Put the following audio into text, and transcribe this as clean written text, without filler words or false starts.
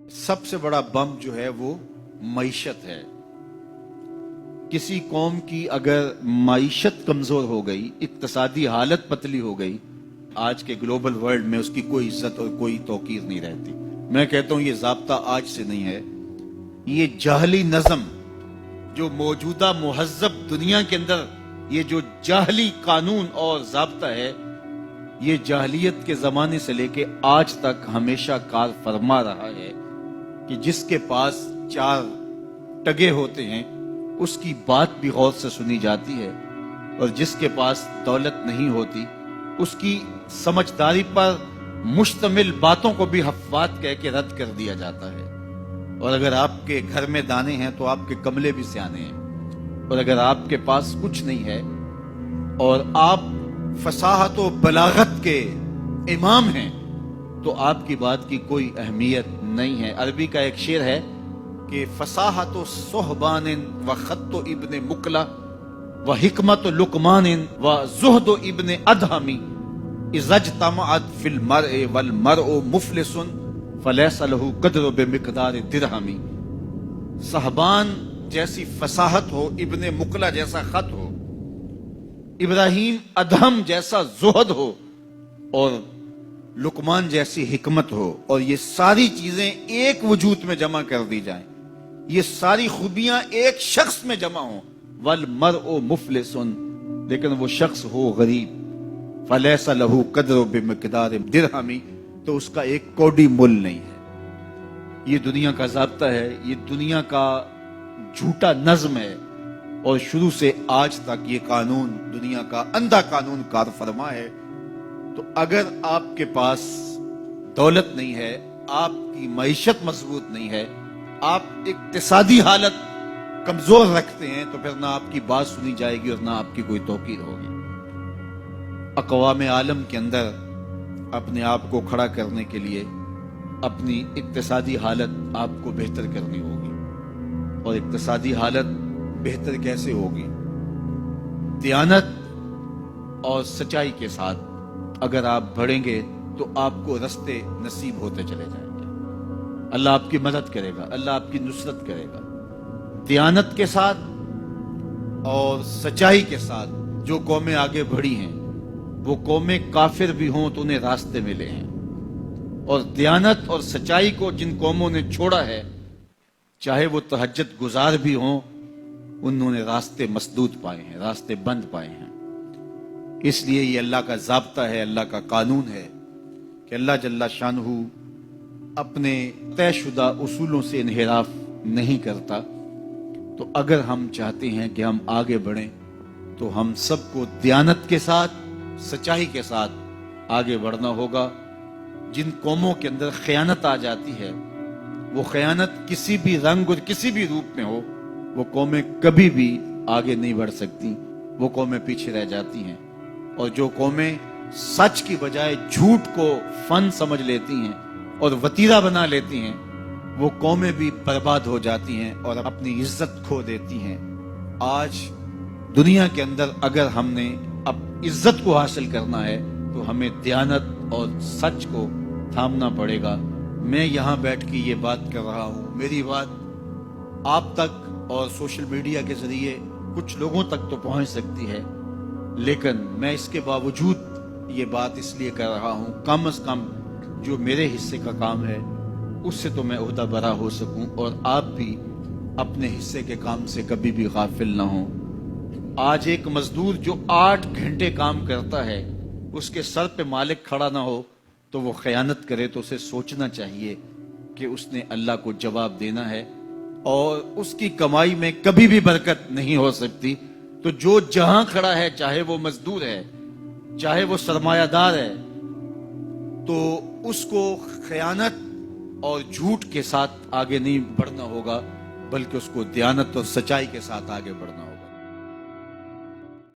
سب سے بڑا بم جو ہے وہ معیشت ہے۔ کسی قوم کی اگر معیشت کمزور ہو گئی، اقتصادی حالت پتلی ہو گئی، آج کے گلوبل ورلڈ میں اس کی کوئی عزت اور کوئی توقیر نہیں رہتی۔ میں کہتا ہوں یہ ضابطہ آج سے نہیں ہے، یہ جاہلی نظم جو موجودہ مہذب دنیا کے اندر یہ جو جاہلی قانون اور ضابطہ ہے، یہ جاہلیت کے زمانے سے لے کے آج تک ہمیشہ کار فرما رہا ہے کہ جس کے پاس چار ٹگے ہوتے ہیں اس کی بات بھی غور سے سنی جاتی ہے، اور جس کے پاس دولت نہیں ہوتی اس کی سمجھداری پر مشتمل باتوں کو بھی حفوات کہہ کے رد کر دیا جاتا ہے۔ اور اگر آپ کے گھر میں دانے ہیں تو آپ کے کملے بھی سیانے ہیں، اور اگر آپ کے پاس کچھ نہیں ہے اور آپ فصاحت و بلاغت کے امام ہیں تو آپ کی بات کی کوئی اہمیت نہیں ہے۔ عربی کا ایک شعر ہے کہ فصاحت و صحبان و خط و ابن مکلا و حکمت و لقمان و زہد و ابن ادہمی اذا اجتمعت فی المرء والمرء مفلس فلیس لہ قدر بمقدار درہمی۔ صحبان جیسی فصاحت ہو، ابن مکلا جیسا خط ہو، ابراہیم ادہم جیسا زہد ہو، اور لقمان جیسی حکمت ہو، اور یہ ساری چیزیں ایک وجود میں جمع کر دی جائیں، یہ ساری خوبیاں ایک شخص میں جمع ہوں، والمرء مفلس، لیکن وہ شخص ہو غریب، فلیس لہ قدر بمقدار درہمی، تو اس کا ایک کوڑی مل نہیں ہے۔ یہ دنیا کا ضابطہ ہے، یہ دنیا کا جھوٹا نظم ہے، اور شروع سے آج تک یہ قانون دنیا کا اندھا قانون کار فرما ہے۔ تو اگر آپ کے پاس دولت نہیں ہے، آپ کی معیشت مضبوط نہیں ہے، آپ اقتصادی حالت کمزور رکھتے ہیں، تو پھر نہ آپ کی بات سنی جائے گی اور نہ آپ کی کوئی توقیر ہوگی۔ اقوام عالم کے اندر اپنے آپ کو کھڑا کرنے کے لیے اپنی اقتصادی حالت آپ کو بہتر کرنی ہوگی، اور اقتصادی حالت بہتر کیسے ہوگی؟ دیانت اور سچائی کے ساتھ اگر آپ بڑھیں گے تو آپ کو رستے نصیب ہوتے چلے جائیں گے، اللہ آپ کی مدد کرے گا، اللہ آپ کی نصرت کرے گا۔ دیانت کے ساتھ اور سچائی کے ساتھ جو قومیں آگے بڑھی ہیں، وہ قومیں کافر بھی ہوں تو انہیں راستے ملے ہیں، اور دیانت اور سچائی کو جن قوموں نے چھوڑا ہے، چاہے وہ تہجد گزار بھی ہوں، انہوں نے راستے مسدود پائے ہیں، راستے بند پائے ہیں۔ اس لیے یہ اللہ کا ضابطہ ہے، اللہ کا قانون ہے کہ اللہ جل شانہ اپنے طے شدہ اصولوں سے انحراف نہیں کرتا۔ تو اگر ہم چاہتے ہیں کہ ہم آگے بڑھیں تو ہم سب کو دیانت کے ساتھ، سچائی کے ساتھ آگے بڑھنا ہوگا۔ جن قوموں کے اندر خیانت آ جاتی ہے، وہ خیانت کسی بھی رنگ اور کسی بھی روپ میں ہو، وہ قومیں کبھی بھی آگے نہیں بڑھ سکتی، وہ قومیں پیچھے رہ جاتی ہیں۔ اور جو قومیں سچ کی بجائے جھوٹ کو فن سمجھ لیتی ہیں اور وتیرہ بنا لیتی ہیں، وہ قومیں بھی برباد ہو جاتی ہیں اور اپنی عزت کھو دیتی ہیں۔ آج دنیا کے اندر اگر ہم نے اب عزت کو حاصل کرنا ہے تو ہمیں دیانت اور سچ کو تھامنا پڑے گا۔ میں یہاں بیٹھ کے یہ بات کر رہا ہوں، میری بات آپ تک اور سوشل میڈیا کے ذریعے کچھ لوگوں تک تو پہنچ سکتی ہے، لیکن میں اس کے باوجود یہ بات اس لیے کر رہا ہوں، کم از کم جو میرے حصے کا کام ہے اس سے تو میں عہدہ برا ہو سکوں، اور آپ بھی اپنے حصے کے کام سے کبھی بھی غافل نہ ہوں۔ آج ایک مزدور جو 8 گھنٹے کام کرتا ہے، اس کے سر پہ مالک کھڑا نہ ہو تو وہ خیانت کرے تو اسے سوچنا چاہیے کہ اس نے اللہ کو جواب دینا ہے، اور اس کی کمائی میں کبھی بھی برکت نہیں ہو سکتی۔ تو جو جہاں کھڑا ہے، چاہے وہ مزدور ہے، چاہے وہ سرمایہ دار ہے، تو اس کو خیانت اور جھوٹ کے ساتھ آگے نہیں بڑھنا ہوگا، بلکہ اس کو دیانت اور سچائی کے ساتھ آگے بڑھنا ہوگا۔